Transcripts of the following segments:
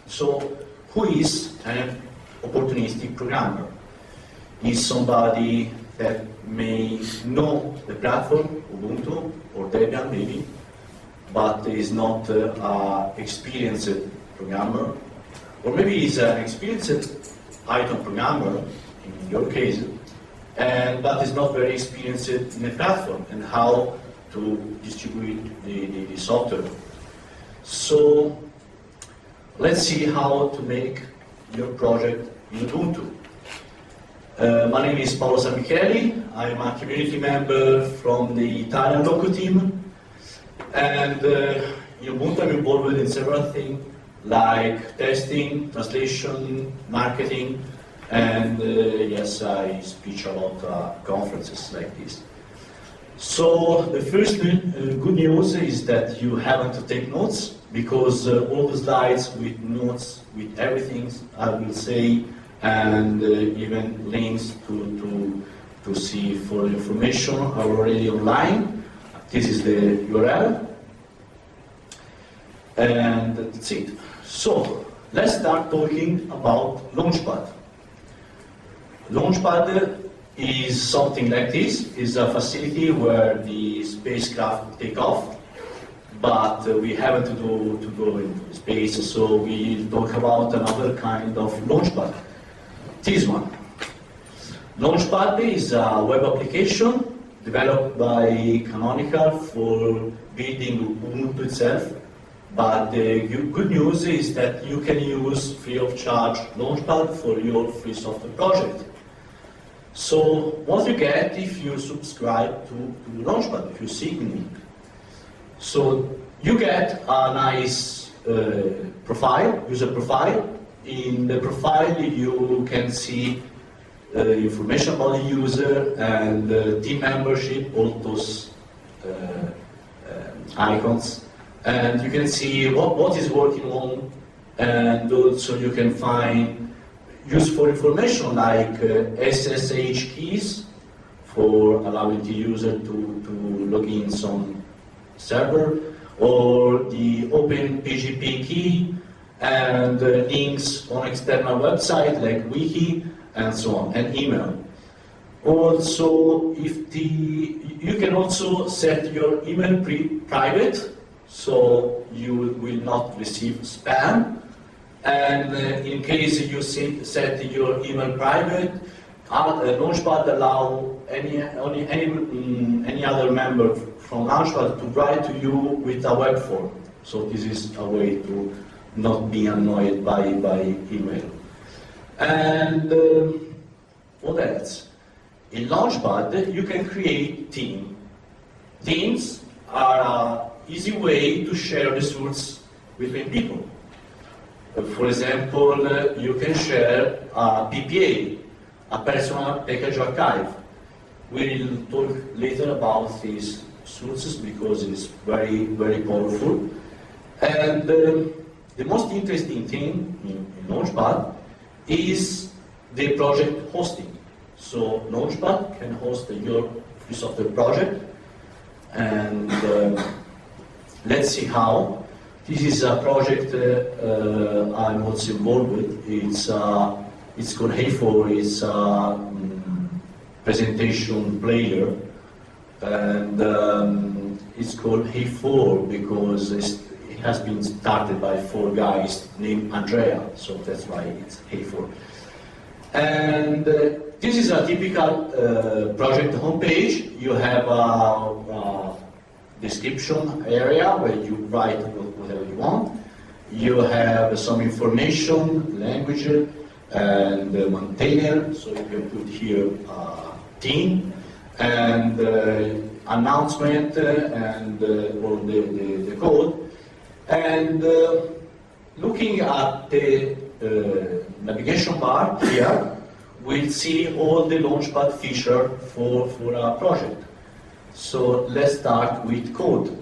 So, who is an opportunistic programmer? Is somebody that may know the platform, Ubuntu or Debian maybe, but is not an experienced programmer, or maybe is an experienced Python programmer, in your case, but is not very experienced in the platform and how to distribute the software. So let's see how to make your project in Ubuntu. My name is Paolo Sanmicheli. I'm a community member from the Italian Loco team. And in Ubuntu I'm involved in several things like testing, translation, marketing, and yes, I speak about conferences like this. So the first good news is that you haven't to take notes, because all the slides with notes, with everything I will say, and even links to see for information are already online. This is the URL, and that's it. So let's start talking about Launchpad. Launchpad is something like this. It's a facility where the spacecraft take off, but we haven't to go into space, so we talk about another kind of Launchpad. This one. Launchpad is a web application developed by Canonical for building Ubuntu itself, but the good news is that you can use free of charge Launchpad for your free software project. So what you get if you subscribe to Launchpad, if you sign. So you get a nice profile, user profile. In the profile you can see information about the user and team membership, all those icons. And you can see what is working on, and also you can find useful information like SSH keys for allowing the user to log in some server, or the OpenPGP key, and links on external website like wiki and so on, and email. Also, you can also set your email private, so you will not receive spam. And in case you set your email private, Launchpad allow any other member from Launchpad to write to you with a web form. So this is a way to not be annoyed by email. And what else? In Launchpad, you can create teams. Teams are an easy way to share resources between people. For example, you can share a PPA, a personal package archive. We will talk later about these sources because it's very, very powerful. And the most interesting thing in Launchpad is the project hosting. So Launchpad can host your free software project, and let's see how. This is a project I'm also involved with. It's called Hey4. It's a presentation player, and it's called Hey4 because it has been started by 4 guys named Andrea, so that's why it's Hey4. And this is a typical project homepage. You have a description area where you write whatever you want. You have some information, language, and maintainer, so you can put here team, and announcement, and all the code. And looking at the navigation bar here, we'll see all the Launchpad features for our project. So let's start with code.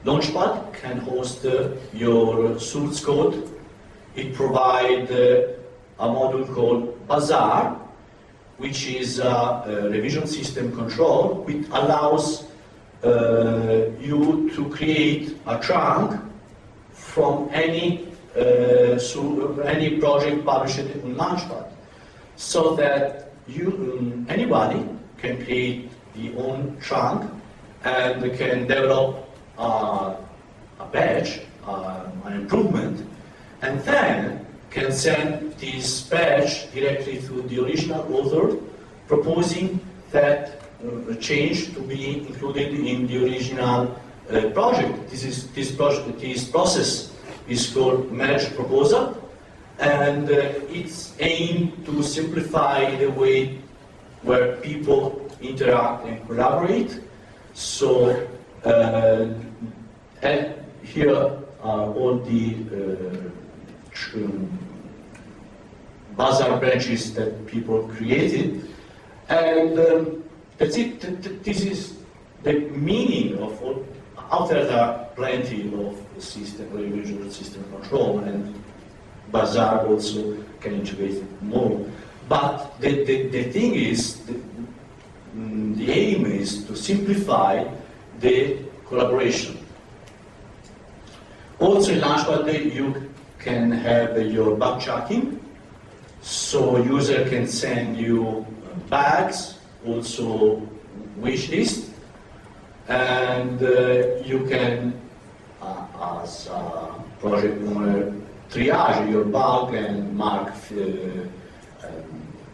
Launchpad can host your source code. It provides a module called Bazaar, which is a revision system control, which allows you to create a trunk from any so any project published in Launchpad, so that anybody can create the own chunk and can develop a patch, an improvement, and then can send this patch directly to the original author, proposing that change to be included in the original project. This process is called merge proposal, and it's aimed to simplify the way where people interact and collaborate. So and here are all the Bazaar branches that people created, and that's it. This is the meaning of all. Out there are plenty of system, visual system control, and Bazaar also can integrate more. But the thing is, the aim is to simplify the collaboration. Also in Launchpad you can have your bug tracking, so user can send you bugs, also wish list, and you can, as a project owner, triage your bug and mark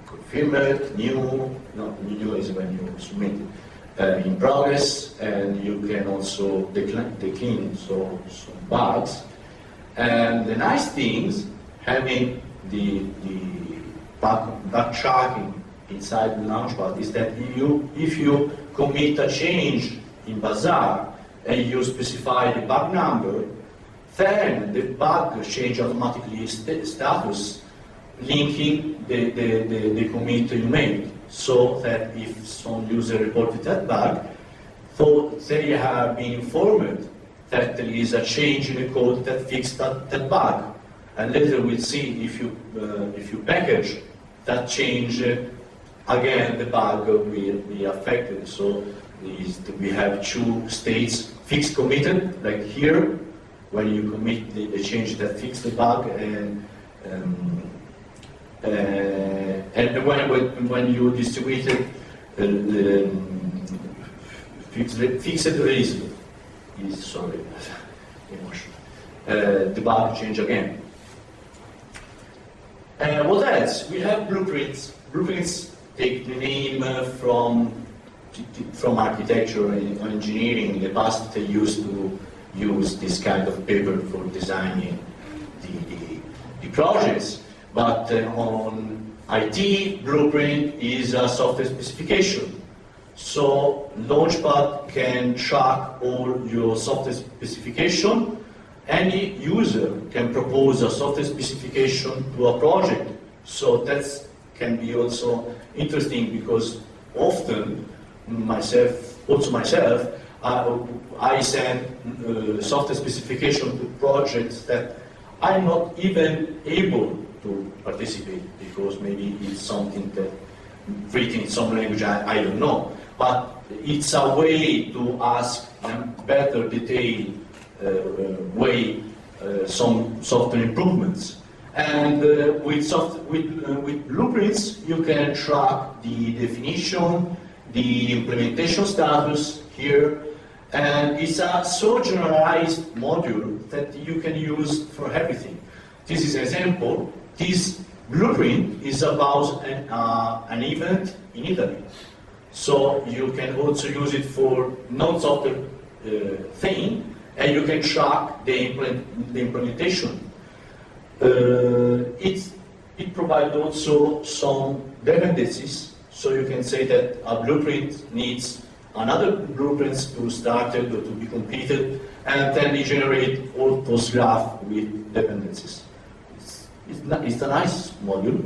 confirmed, new is when you submit in progress, and you can also decline some bugs. And the nice things, having the bug tracking inside the Launchpad, is that if you commit a change in Bazaar and you specify the bug number, then the bug change automatically status, linking the commit you made, so that if some user reported that bug, so they have been informed that there is a change in the code that fixed that bug, and later we'll see if you package that change, again the bug will be affected. So we have two states: fixed committed, like here, when you commit the change that fixed the bug, and when you distributed the fixed release is, sorry, emotion. The bug change again. What else? We have blueprints. Blueprints take the name from architecture and engineering. In the past, they used to use this kind of paper for designing the projects. But on IT, blueprint is a software specification. So Launchpad can track all your software specification. Any user can propose a software specification to a project. So that can be also interesting, because often myself, I send software specification to projects that I'm not even able to participate, because maybe it's something that written in some language I don't know. But it's a way to ask better detailed way some software improvements. And with blueprints, you can track the definition, the implementation status here, and it's a so generalized module that you can use for everything. This is an example. This blueprint is about an event in Italy. So you can also use it for non-software thing, and you can track the implementation. It provides also some dependencies, so you can say that a blueprint needs another blueprints to start it or to be completed, and then we generate all those graphs with dependencies. It's a nice module.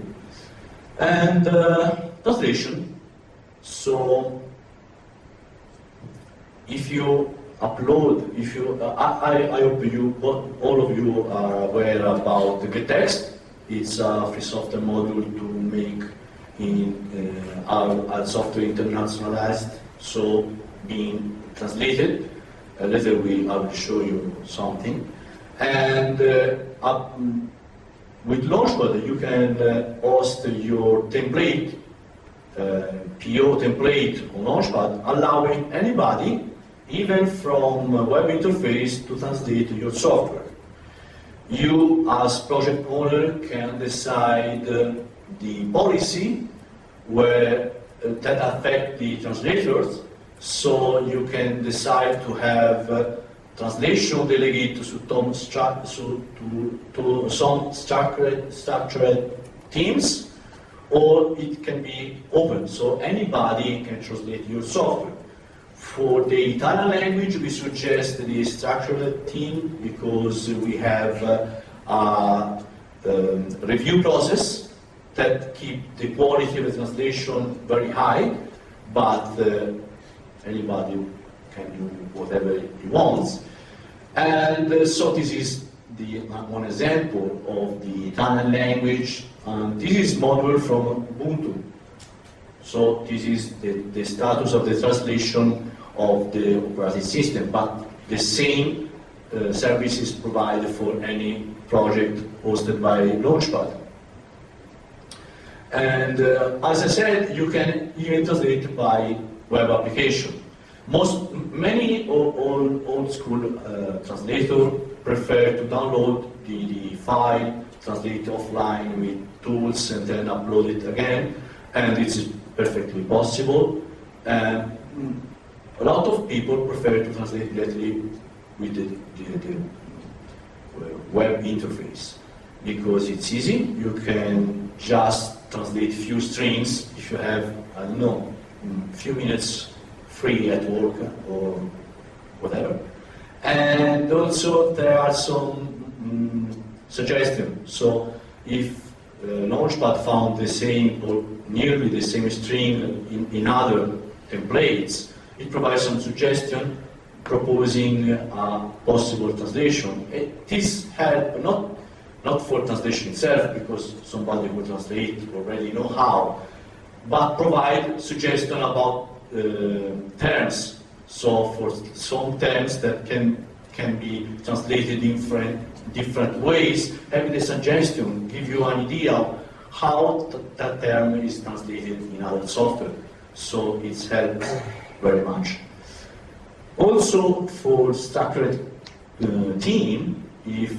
And translation. So if you upload, I hope all of you are aware about the GetText. It's a free software module to make our software internationalized, so being translated. Later I will show you something. And with Launchpad, you can host your template, PO template on Launchpad, allowing anybody, even from a web interface, to translate your software. You, as project owner, can decide the policy that affect the translators. So you can decide to have translation delegated to some structured teams, or it can be open, so anybody can translate your software. For the Italian language, we suggest the structured team because we have a review process that keep the quality of the translation very high, but anybody can do whatever he wants. And so this is one example of the Italian language. This is module from Ubuntu. So this is the status of the translation of the operating system, but the same services provided for any project hosted by Launchpad. And as I said, you can even translate by web application. Many old school translators prefer to download the file, translate offline with tools, and then upload it again, and it's perfectly possible. A lot of people prefer to translate directly with the web interface because it's easy. You can just translate few strings if you have, I don't know, a few minutes free at work or whatever. And also there are some suggestions. So if Launchpad found the same or nearly the same string in other templates, it provides some suggestion proposing a possible translation. This help not for translation itself, because somebody who translate already know how, but provide suggestion about terms. So for some terms that can be translated in different ways, having the suggestion give you an idea of how that term is translated in other software. So it's helped very much. Also for structured team, if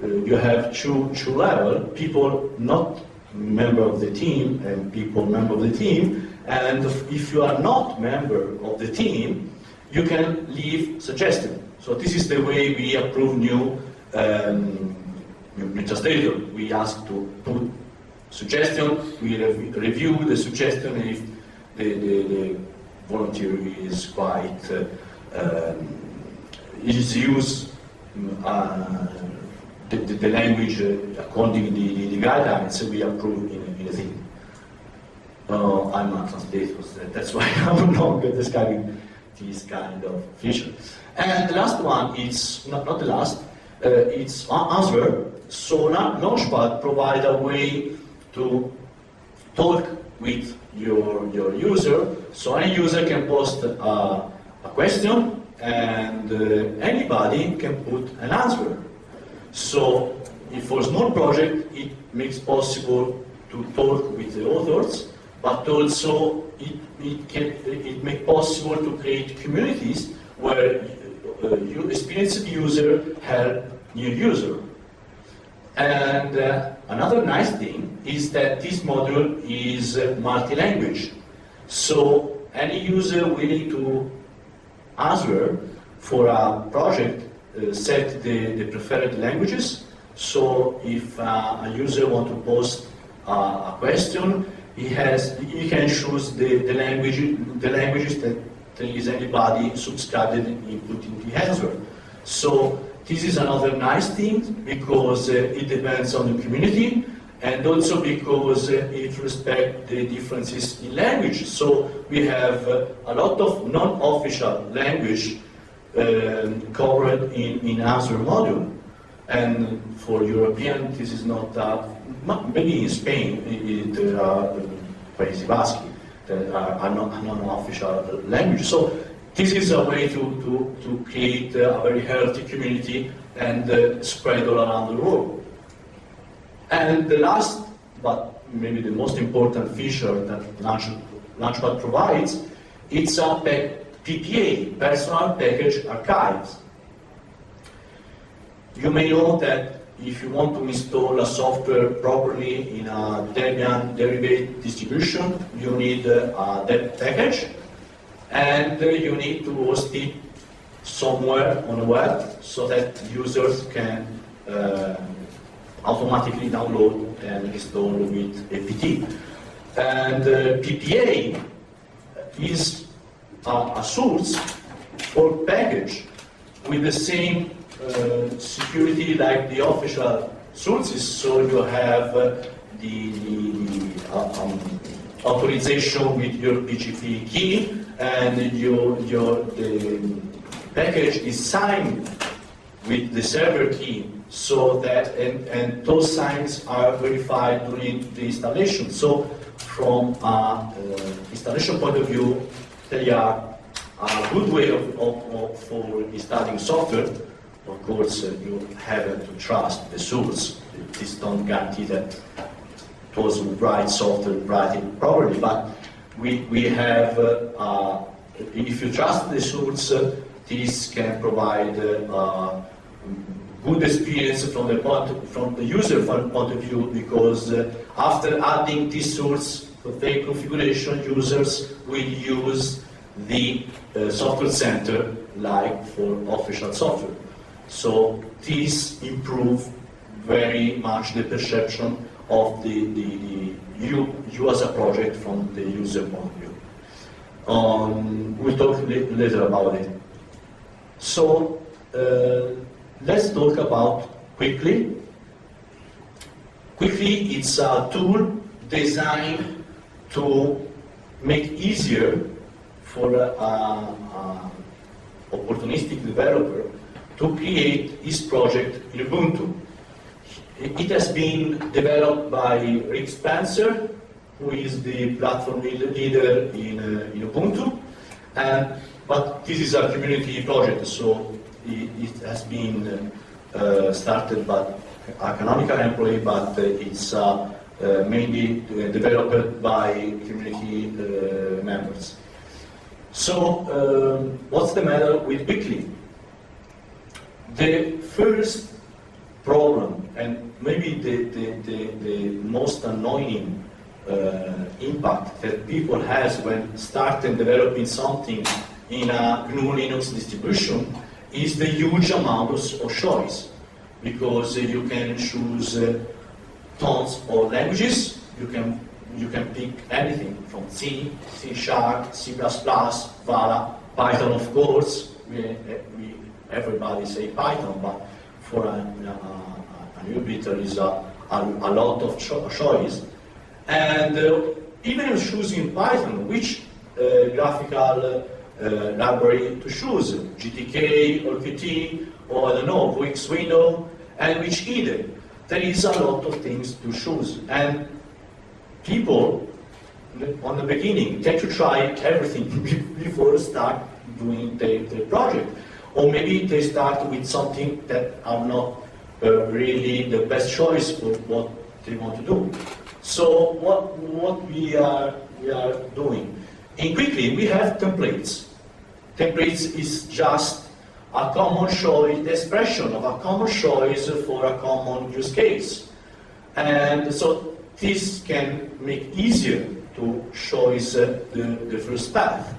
you have two level, people not member of the team and people member of the team, and if you are not member of the team, you can leave suggestion. So this is the way we approve new translator. We ask to put suggestion, we review the suggestion if the volunteer is quite use the language according to the guidelines, so we approve in a thing. I'm not translator, that's why I'm not describing this kind of feature. And the last one is, not the last, it's Answer. So now Launchpad provide a way to talk with your user. So any user can post a question and anybody can put an answer. So if for a small project, it makes possible to talk with the authors, but also it makes possible to create communities where experienced user help new user. And another nice thing is that this module is multi-language. So any user willing to answer for a project set the preferred languages. So if a user wants to post a question, he can choose the languages that is anybody subscribed and inputting the answer. So this is another nice thing because it depends on the community and also because it respects the differences in language. So we have a lot of non-official language covered in Answer module. And for European, this is not, maybe in Spain, there are Paesi Basque that are non-official language. So this is a way to create a very healthy community and spread all around the world. And the last, but maybe the most important feature that Launchpad provides, it's a PPA, Personal Package Archives. You may know that if you want to install a software properly in a Debian derived distribution, you need that package, and you need to host it somewhere on the web so that users can automatically download and install with apt. And PPA is a source for package with the same security like the official sources, so you have the authorization with your PGP key, and the package is signed with the server key, so that and those signs are verified during the installation. So from an installation point of view, they are a good way for installing software. Of course, you have to trust the source. This don't guarantee that those who write software write it properly, but we have, if you trust the source, this can provide good experience from the user point of view, because after adding this source for their configuration, users will use the software center like for official software. So this improves very much the perception of you as a project from the user point of view. We'll talk later about it. So let's talk about Quickly. Quickly, it's a tool designed to make easier for an opportunistic developer to create his project in Ubuntu. It has been developed by Rick Spencer, who is the platform leader in Ubuntu, but this is a community project, so it has been started by a Canonical employee, but it's mainly developed by community members. So, what's the matter with Quickly? The first problem, and maybe the most annoying impact that people has when starting developing something in a GNU Linux distribution, is the huge amount of choice, because you can choose tons of languages. You can pick anything from C, C#, C++, Vala, Python, of course. Everybody say Python, but for a newbie there is a lot of choice. And even if choosing Python, which graphical library to choose, GTK or Qt, or I don't know, Wix window, and which either. There is a lot of things to choose. And people, on the beginning, tend to try everything before start doing the project. Or maybe they start with something that are not really the best choice for what they want to do. So what we are doing? In Quickly, we have templates. Templates is just a common choice, the expression of a common choice for a common use case. And so this can make easier to choose the first path.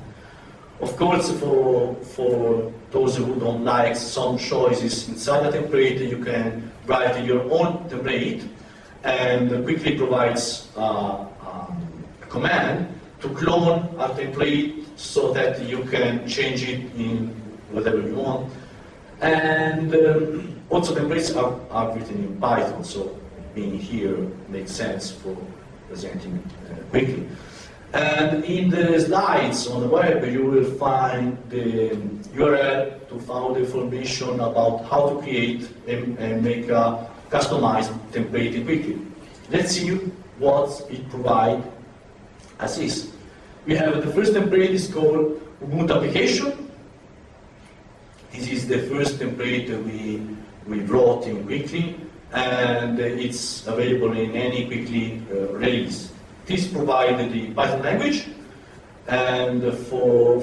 Of course, for those who don't like some choices inside a template, you can write your own template, and Quickly provides a command to clone a template so that you can change it in whatever you want. And also templates are written in Python, so being here makes sense for presenting Quickly. And in the slides on the web, you will find the URL to find information about how to create and make a customized template in Quickly. Let's see what it provides as is. We have the first template is called Ubuntu application. This is the first template we brought in Quickly, and it's available in any Quickly release. This provides the Python language, and for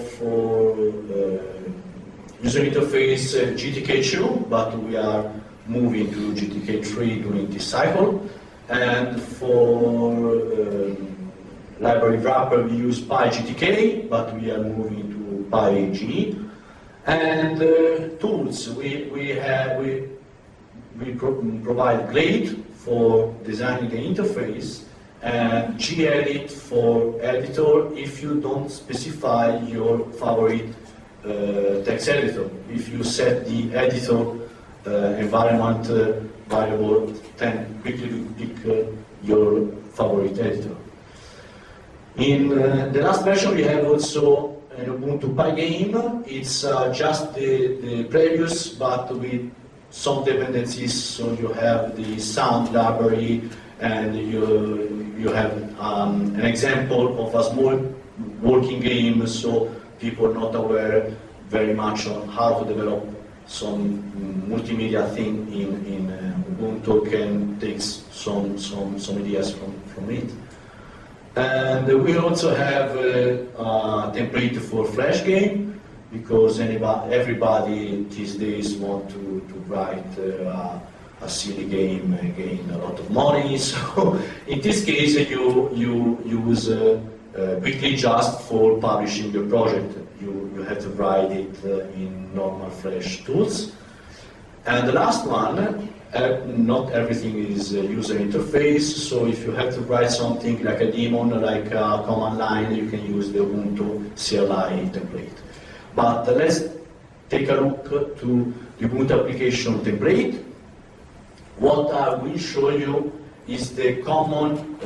user interface GTK2, but we are moving to GTK3 during this cycle. And for library wrapper, we use PyGTK, but we are moving to PyGE. And tools, we provide Glade for designing the interface, and gedit for editor if you don't specify your favorite text editor. If you set the editor environment variable, then quickly pick your favorite editor. In the last version we have also an Ubuntu Pygame. It's just the previous, but with some dependencies, so you have the sound library, and you have an example of a small working game, so people not aware very much on how to develop some multimedia thing in Ubuntu can take some ideas from it. And we also have a template for Flash game, because everybody these days want to write a silly game, gain a lot of money. So in this case, you use Quickly just for publishing your project. You have to write it in normal Flash tools. And the last one, not everything is user interface, so if you have to write something like a daemon, like a command line, you can use the Ubuntu CLI template. But let's take a look to the Ubuntu application template. What I will show you is the common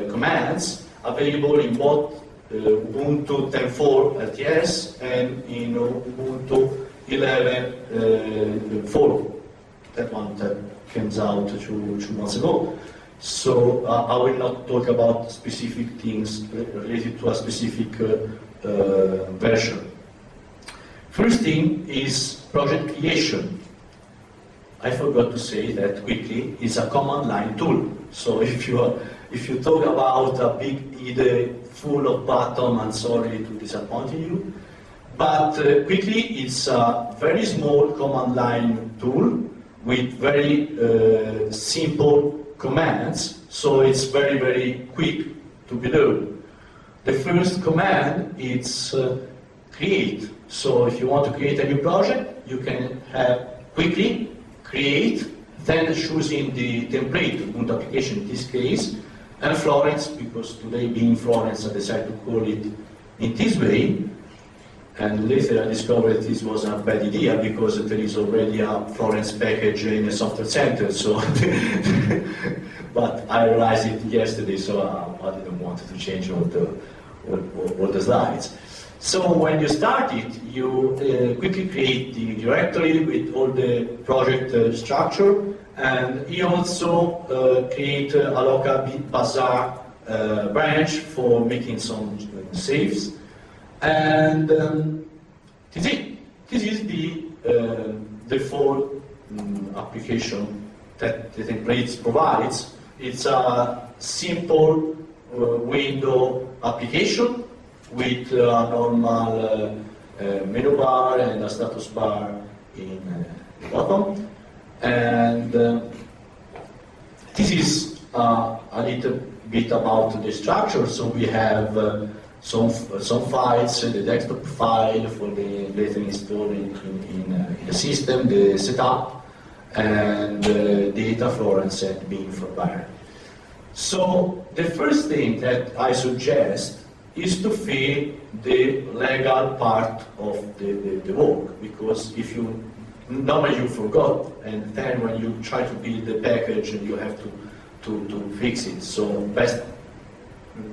commands available in both Ubuntu 10.4 LTS and in Ubuntu 11.4. That one that came out two months ago. So I will not talk about specific things related to a specific version. First thing is project creation. I forgot to say that Quickly is a command line tool. So if you talk about a big IDE full of buttons, I'm sorry to disappoint you. But Quickly is a very small command line tool with very simple commands, so it's very, very quick to be done. The first command is create. So if you want to create a new project, you can have Quickly create, then choosing the template, Ubuntu application in this case, and Florence, because today being Florence, I decided to call it in this way. And later I discovered this was a bad idea, because there is already a Florence package in a software center. So, but I realized it yesterday, so I didn't want to change all the slides. So when you start it, you quickly create the directory with all the project structure, and you also create a local bazaar branch for making some saves. And this is the default application that the templates provides. It's a simple window application with a normal menu bar and a status bar in the bottom. And this is a little bit about the structure. So we have some files, the desktop file for the later installing in the system, the setup, and data Florence and being for Byron. So the first thing that I suggest is to fill the legal part of the work, because if you normally you forgot, and then when you try to build the package, you have to fix it. So best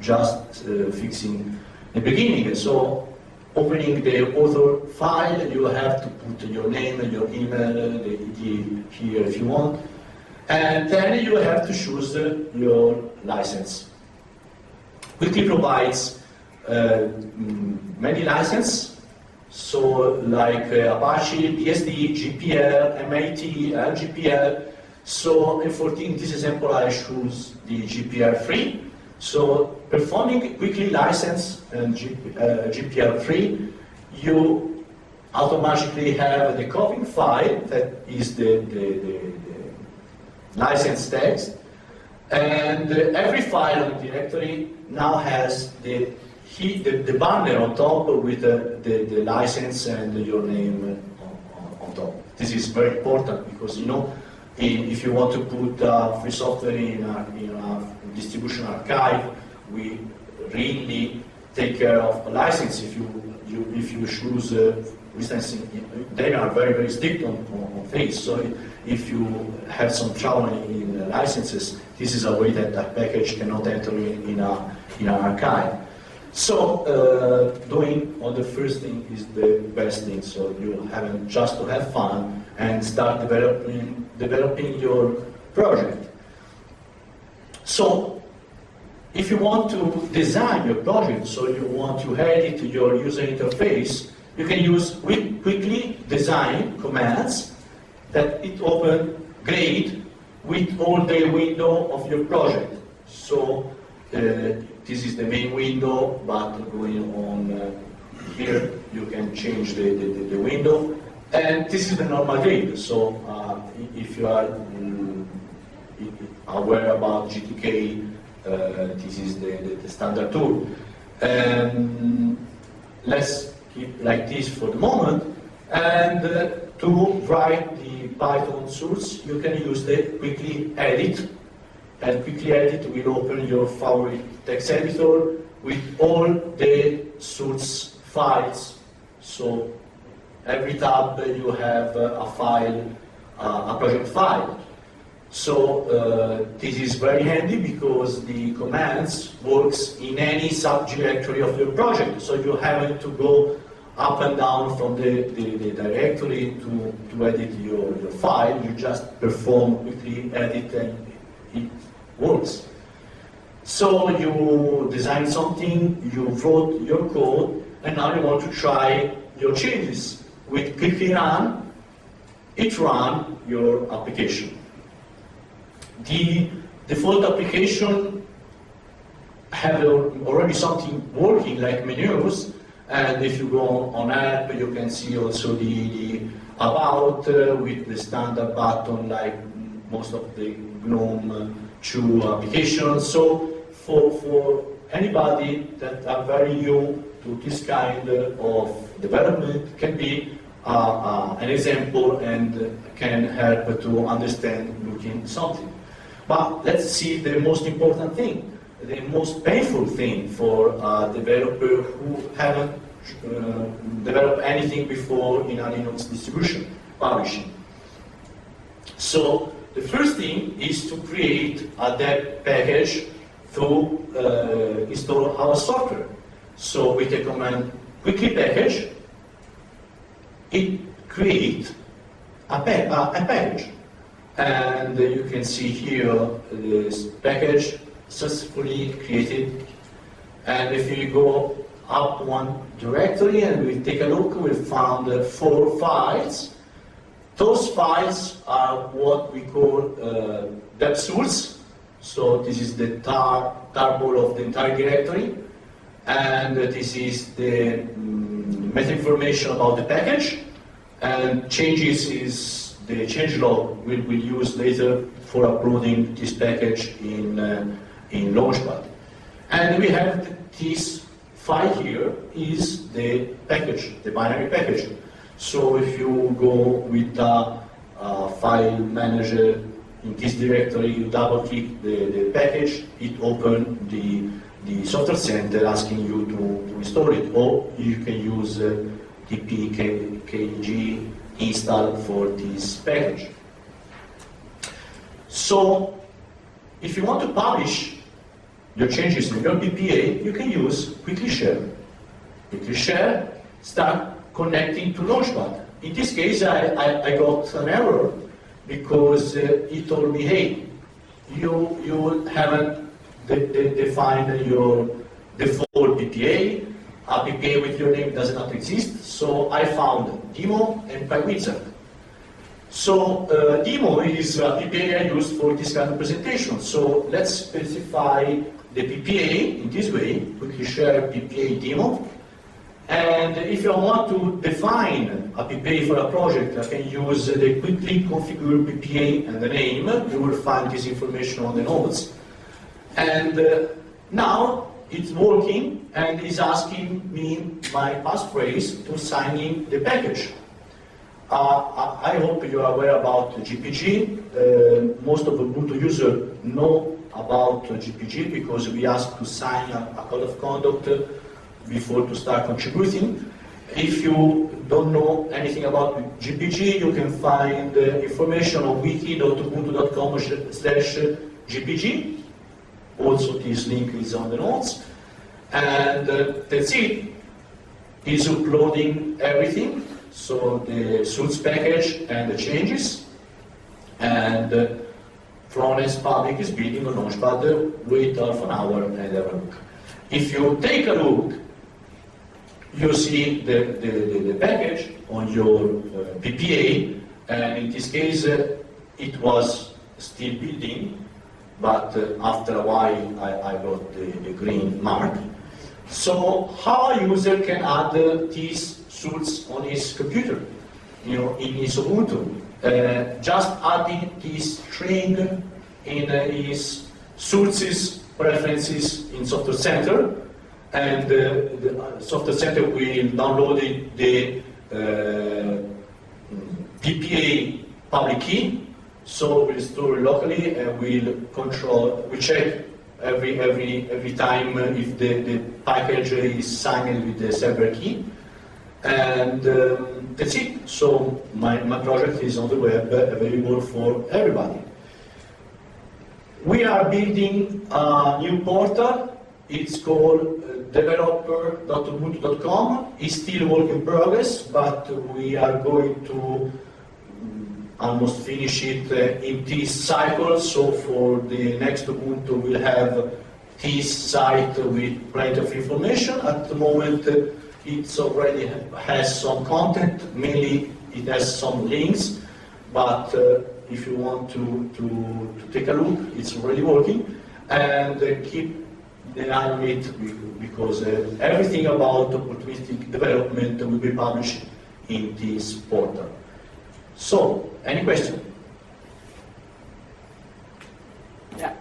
just fixing the beginning. So opening the author file, you have to put your name and your email, the ID here if you want, and then you have to choose your license. Quickly provides many licenses, So like Apache, BSD, GPL, MAT, LGPL. So in this example, I choose the GPL3. So performing quickly license and GPL3, you automatically have the copying file that is the license text, and every file on the directory now has the banner on top with the license and your name on top. This is very important because, you know, if you want to put free software in a distribution archive, we really take care of a license. If you choose licensing, they are very strict on things. So if you have some trouble in licenses, this is a way that a package cannot enter in an archive. So doing on the first thing is the best thing. So you have just to have fun and start developing your project. So if you want to design your project, so you want to edit your user interface, you can use quickly design commands that it open grade with all the window of your project. So this is the main window, but going on here, you can change the window. And this is the normal grade. So if you are aware about GTK, this is the standard tool. Let's keep like this for the moment. And to write the Python source, you can use the quickly edit. And quickly edit will open your favorite text editor with all the source files. So every tab you have a file, a project file. So this is very handy because the commands works in any subdirectory of your project. So you have to go up and down from the directory to edit your file. You just perform quickly edit and it works. So you design something, you wrote your code, and now you want to try your changes. With quickly run, it runs your application. The default application have already something working like menus, and if you go on app, you can see also the about with the standard button like most of the GNOME 2 applications. So for anybody that are very new to this kind of development, can be an example and can help to understand looking something. But let's see the most important thing, the most painful thing for a developer who haven't developed anything before in a Linux distribution, publishing. So the first thing is to create a deb package to install our software. So with the command quickly package, it creates a package. And you can see here this package successfully created. And if you go up one directory and we take a look, we found 4 files. Those files are what we call deb source. So this is the tarball of the entire directory. And this is the meta information about the package. And changes is the changelog we'll use later for uploading this package in Launchpad. And we have this file here is the package, the binary package. So if you go with a file manager in this directory, you double click the package, it opens the software center asking you to install it, or you can use dpkg install for this package. So if you want to publish your changes in your PPA, you can use Quickly Share. Quickly Share start connecting to Launchpad. In this case, I got an error because it told me, hey, you haven't defined your default PPA. a PPA with your name does not exist, so I found Demo and PyWizard. So Demo is a PPA I use for this kind of presentation. So let's specify the PPA in this way. Quickly share PPA Demo. And if you want to define a PPA for a project, I can use the quickly configure PPA and the name. You will find this information on the notes. And now it's working and is asking me my passphrase to sign in the package. I hope you are aware about GPG. Most of the Ubuntu users know about GPG because we ask to sign a code of conduct before to start contributing. If you don't know anything about GPG, you can find information on wiki.ubuntu.com/GPG. Also, this link is on the notes. And that's it. It's uploading everything, so the suits package and the changes. And Florence Public is building a Launchpad. Wait half an hour and have a look. If you take a look, you see the package on your PPA, and in this case it was still building, but after a while I got the green mark. So how a user can add these suits on his computer, in his Ubuntu? Just adding this string in his sources preferences in Software Center, and the Software Center will download the PPA public key, so we'll store it locally and we'll check every time if the package is signed with the server key. And that's it. So my project is on the web, available for everybody. We are building a new portal. It's called developer.ubuntu.com. It's still work in progress, but we are going to almost finish it in this cycle. So for the next Ubuntu, we'll have this site with plenty of information. At the moment, it already has some content. Mainly, it has some links. But if you want to take a look, it's already working. And keep an eye on it, because everything about opportunistic development will be published in this portal. So, any question? Yeah.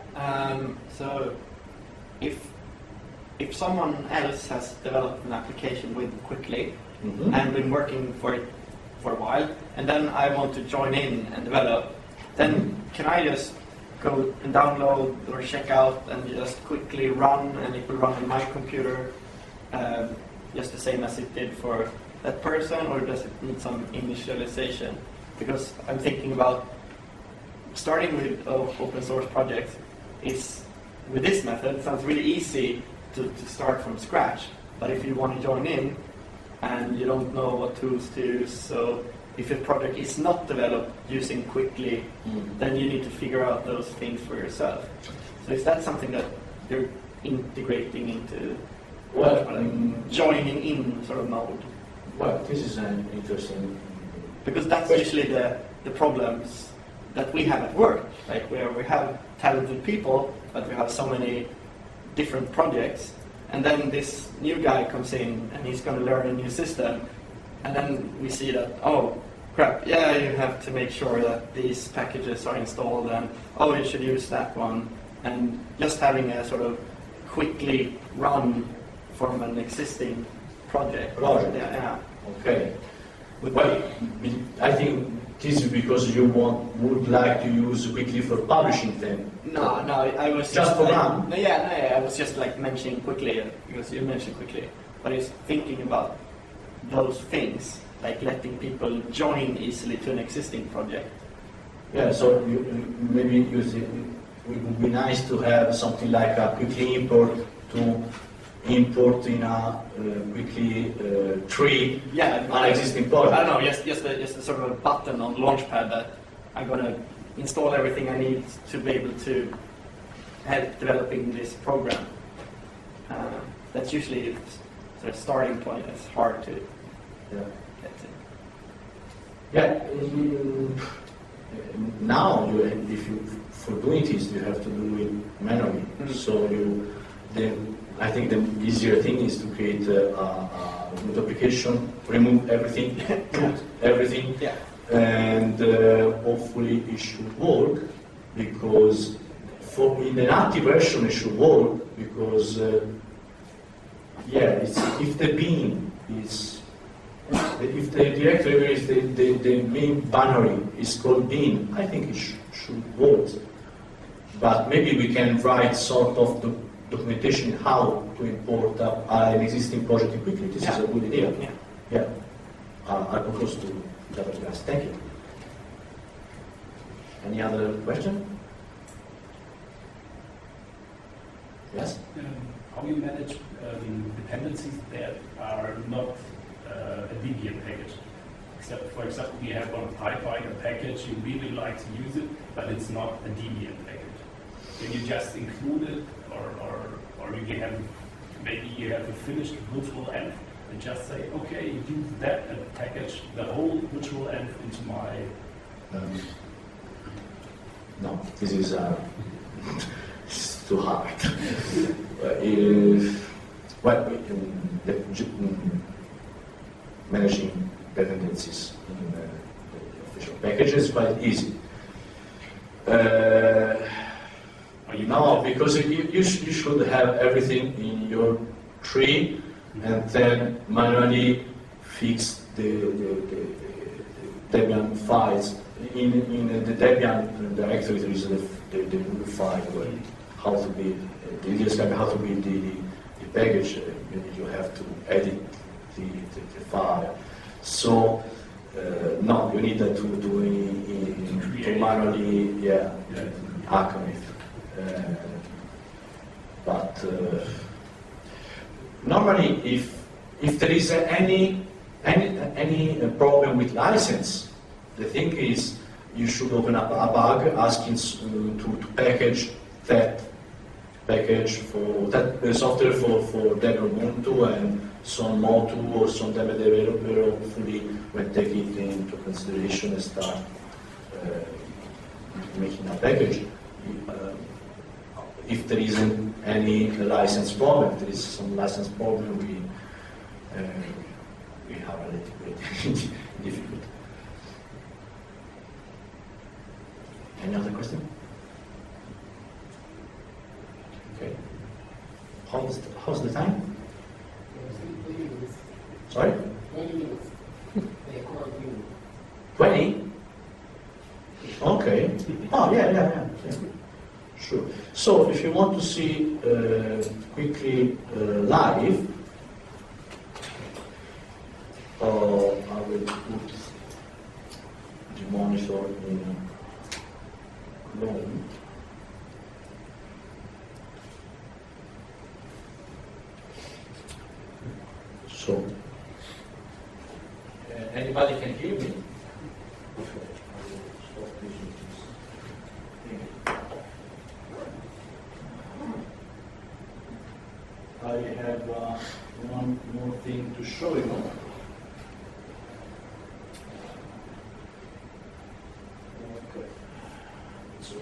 So, if someone else has developed an application with Quickly and been working for it for a while, and then I want to join in and develop, then can I just go and download or check out and just quickly run, and it will run on my computer just the same as it did for that person, or does it need some initialization? Because I'm thinking about starting with open source projects is, with this method, it sounds really easy to start from scratch. But if you want to join in and you don't know what tools to use, so if a project is not developed using Quickly, then you need to figure out those things for yourself. So is that something that you're integrating into joining in sort of mode? Well, this is an interesting... Because that's usually the problems that we have at work, like where we have talented people, but we have so many different projects, and then this new guy comes in and he's going to learn a new system, and then we see that, oh crap, yeah, you have to make sure that these packages are installed, and oh, you should use that one, and just having a sort of quickly run from an existing project. Yeah. Okay. Well, I think this is because you would like to use Quickly for publishing them. No, I was just for run. I was just like mentioning Quickly because you mentioned Quickly, but it's thinking about those things, like letting people join easily to an existing project. Yeah, so maybe it would be nice to have something like a Quickly import to import in a Quickly tree an existing project. I don't know, just a sort of a button on Launchpad that I'm going to install everything I need to be able to help developing this program. That's usually sort of starting point is hard to Yeah. get to. Yeah. Now, if you for doing this, you have to do it manually. So I think the easier thing is to create a good application, remove everything, put everything, Yeah. and hopefully it should work, because in the native version it should work, because if the bin is, if the directory is the main binary is called bin, I think it should work. But maybe we can write sort of the documentation how to import an existing project quickly. This is a good idea. Yeah. Yeah. I propose to the other guys. Thank you. Any other question? Yes? How you manage dependencies that are not a Debian package? Except, for example, we have on PyPy a package, you really like to use it, but it's not a Debian package. Can you just include it, or you have, maybe you have a finished virtual env and just say, okay, use that and package the whole virtual env into my... No, this is it's too hard. Managing dependencies in the official packages is quite easy. No, because you should have everything in your tree and then manually fix the Debian files. In the Debian directory there is the file where how to build, the describe how to build the package. You have to edit the file. So no, you need to to manually hack on it. But normally, if there is any problem with license, the thing is you should open up a bug asking to package that package for that software for Debian Ubuntu and some Motu or some Debian developer hopefully will take it into consideration and start making a package. If there isn't any license problem, if there is some license problem, we have a little bit difficult. Any other question? Okay. How's the time? Sorry? 20 minutes. 20? Okay. Oh, yeah. Sure. So if you want to see quickly live, I will put the monitor in Chrome. So, anybody can hear me? Okay. I will stop this. I have one more thing to show you. Okay. So,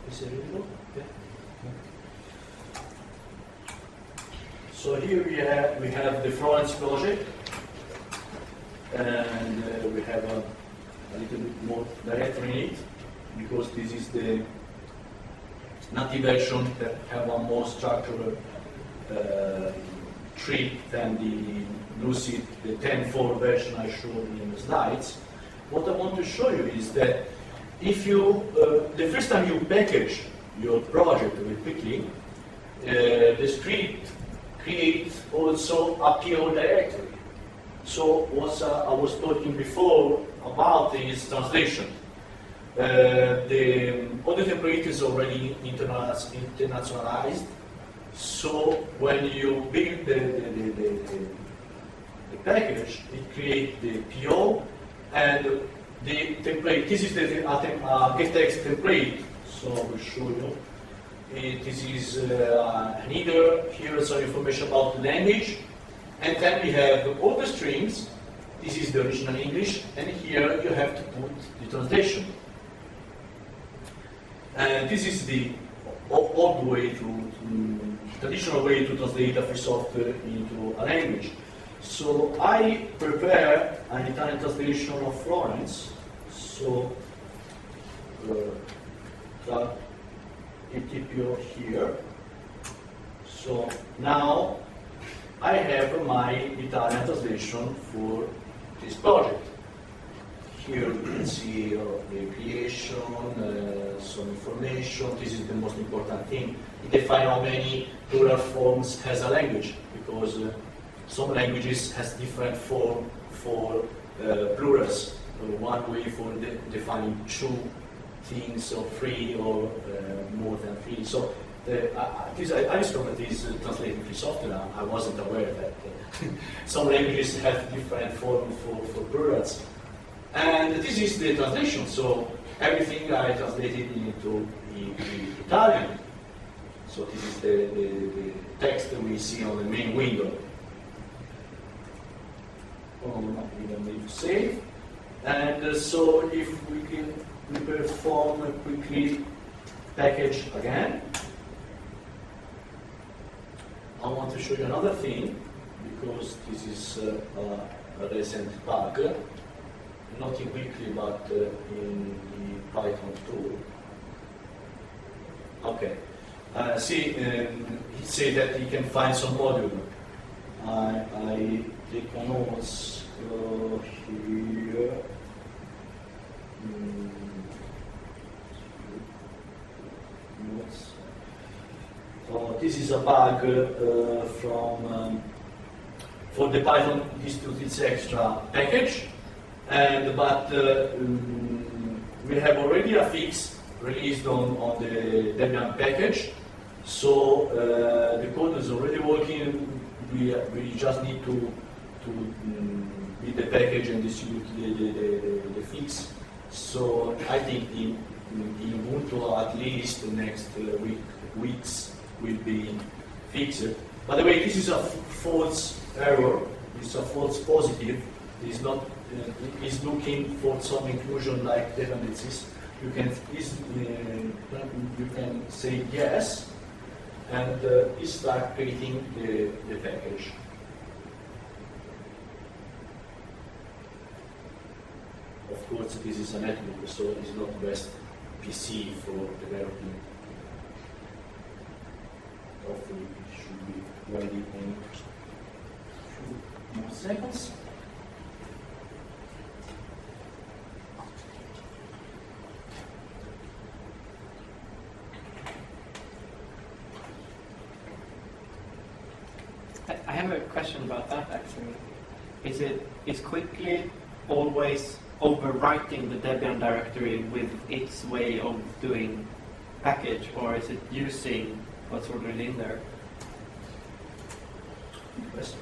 is it readable? Yeah. So here we have the Florence project, and we have a little bit more directory in it, because this is the native version that have a more structured tree than the Lucid, the 10.4 version I showed in the slides. What I want to show you is that if you, the first time you package your project very quickly, the script creates also a PO directory. So what I was talking before about is translation. The audio template is already internationalized. So when you build the package, it creates the PO, and the template. This is the GetText template. So I will show you. This is an header. Here is some information about the language, and then we have all the strings. This is the original English, and here you have to put the translation. And this is the old way traditional way to translate a free software into a language. So I prepare an Italian translation of Florence. So Itipio here. So now I have my Italian translation for this project. Here you can see the creation, some information. This is the most important thing. You define how many plural forms has a language, because some languages has different form for plurals. One way for defining two things or three or more than three. So I discovered this translating free software. I wasn't aware that some languages have different form for plurals. And this is the translation. So everything I translated into Italian. So this is the text that we see on the main window. We don't need to save. And so if we can perform quickly package again. I want to show you another thing, because this is a recent bug, not in Weekly, but in the Python tool. Okay. See, he said that he can find some module. I take a notes here. Notes. So this is a bug for the Python Institute's extra package, but we have already a fix released on the Debian package. So the code is already working. We just need to build the package and distribute the fix. So I think in Ubuntu at least the next weeks will be fixed. By the way, this is a false error. It's a false positive. It's not. It's looking for some inclusion like dependencies. You can say yes, and start creating the package. Of course, this is a netbook, so it's not the best PC for developing. Hopefully, it should be ready in a few more seconds. I have a question about that actually. Is Quickly always overwriting the Debian directory with its way of doing package, or is it using what's already in there? Yes.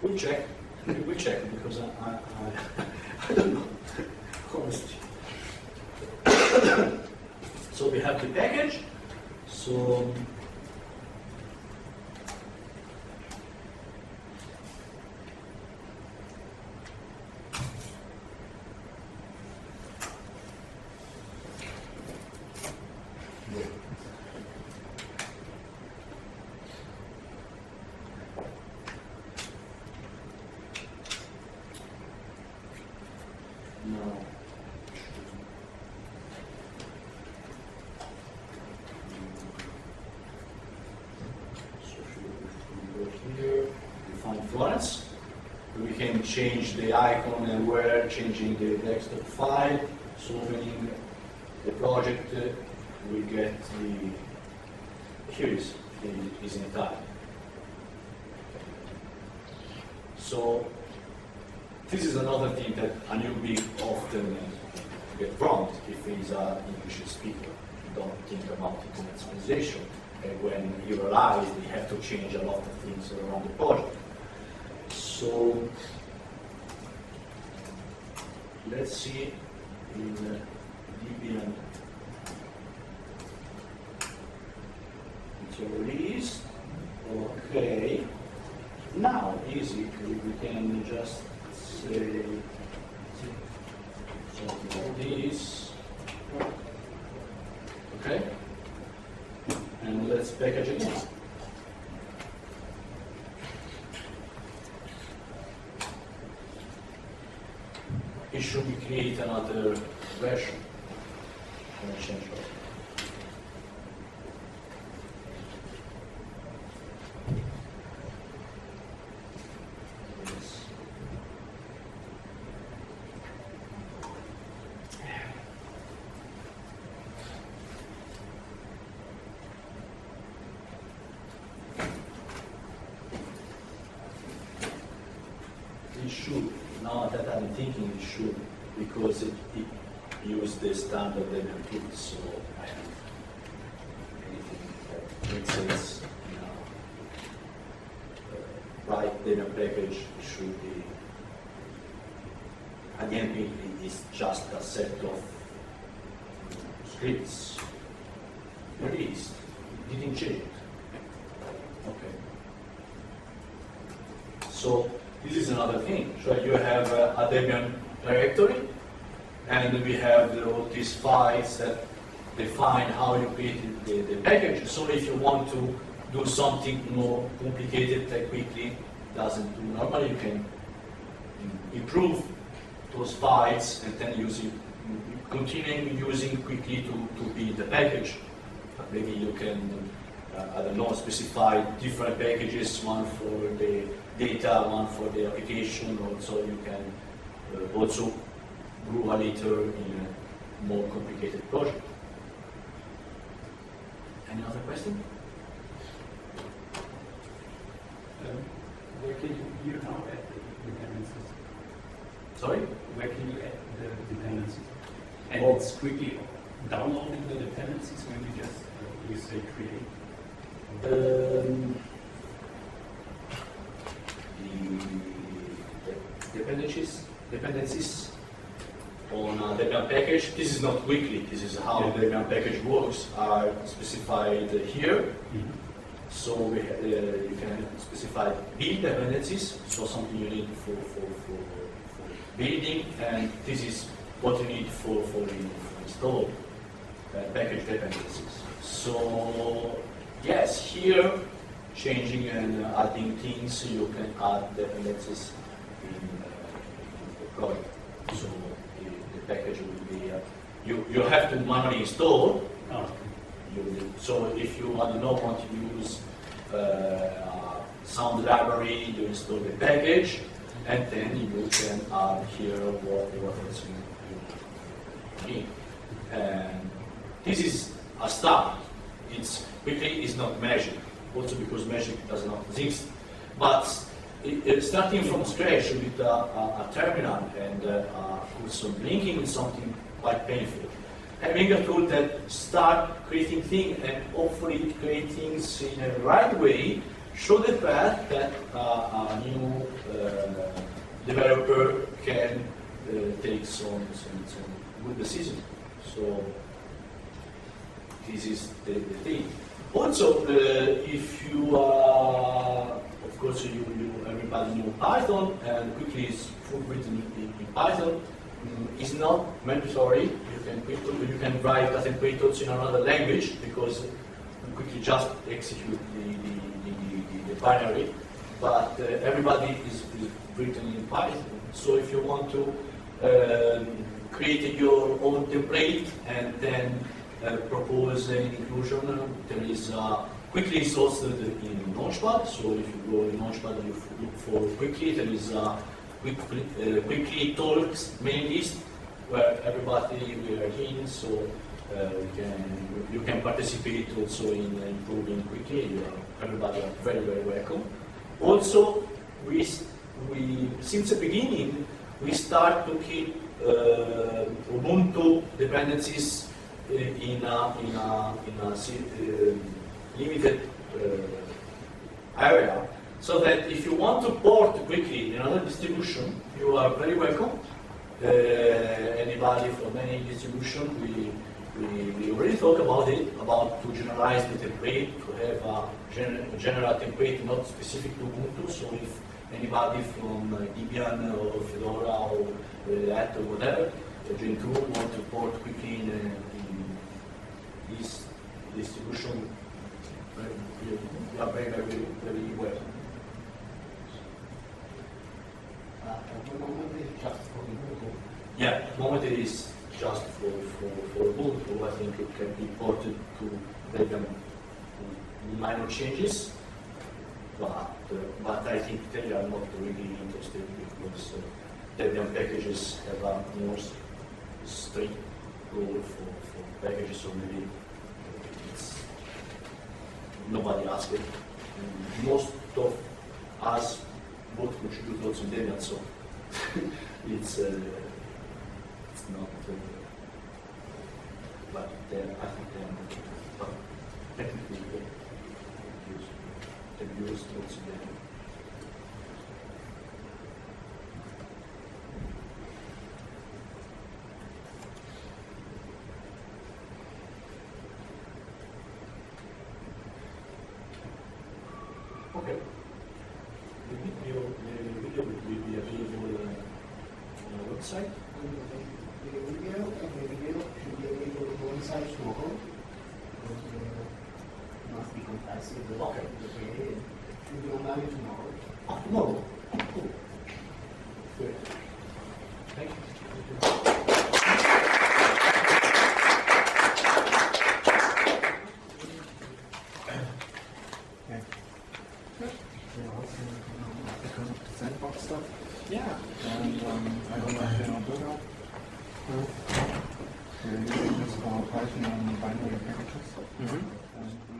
We'll check. We'll check, because I don't know. Honestly. So we have the package. So Florence. We can change the icon and where, changing the desktop file. So opening the project, we get here is in Italian. So this is another thing that a newbie often get wrong if he's an English speaker. Don't think about internationalization. And when you realize they have to change a lot of things around the project. So let's see in Debian it's released. Okay. Now easy. We can just say something like this. Okay. And let's package again. It should be create another version. Let me change that. Yes. It should. Now that I'm thinking, it should, because it used the standard Debian tool, so anything that makes sense, right Debian package should be, at the end it is just a set of scripts. Released. Didn't change it. Okay. So this is another thing. So you have a Debian directory, and we have all these files that define how you created the package. So if you want to do something more complicated that quickly doesn't do normally, you can improve those files and then continuing using quickly to build the package. But maybe you can, I don't know, specify different packages, one for the data, one for the application, also you can also grow a later in a more complicated project. Any other question? Where can you now add the dependencies? Sorry? Where can you add the dependencies? And Oh. it's quickly downloading the dependencies when you just you say create. The dependencies on a Debian package. This is not quickly. This is how Debian package works. Are specified here. So you can specify build dependencies. So something you need for building, and this is what you need for install package dependencies. So yes, here changing and adding things, you can add dependencies in the project. So the package will be, you have to manually install. Oh, So if you, I don't know, want to use sound library, you install the package, and then you can add here what else you need. And this is a start. It's quickly is not magic, also because magic does not exist. But starting from scratch with a terminal and also linking with something quite painful. Having a tool that start creating things and hopefully create things in a right way, show the path that a new developer can take some good decision. So this is the thing. Also, if you of course everybody know Python, and quickly is full written in Python. It's not mandatory. You can write Qt also in another language, because you quickly just execute the binary. But everybody is written in Python. So if you want to create your own template and then propose an inclusion, there is quickly is hosted in Launchpad. So if you go in Launchpad and you look for quickly, there is a quickly talks main list where everybody we are in, so you can participate also in improving quickly. Everybody are very welcome. Also, we since the beginning we start to keep Ubuntu dependencies in a limited area. So that if you want to port quickly in another distribution, you are very welcome. anybody from any distribution. We already talked about it, about to generalize the template, to have a general template not specific to Ubuntu. So if anybody from Debian or Fedora or Red Hat or whatever, Gentoo want to port quickly in this distribution, we are very, very, very welcome. Yeah, at the moment it is just for Ubuntu. I think it can be ported to Debian with minor changes, but I think they are not really interested because Debian packages have a more strict rule for packages, so maybe nobody asked it. And most of us both contribute also in Debian, so it's not. But I think they are not. But technically, they use also Debian. Okay. The video will be available on our website. The video should be available on one site tomorrow. Must be compulsory. Okay. It should be online tomorrow. Tomorrow. Cool. Good. Thank you. Because of the sandbox stuff, Yeah. and I don't know if they don't do that. We're using this for Python and binary packages. Mm-hmm. And we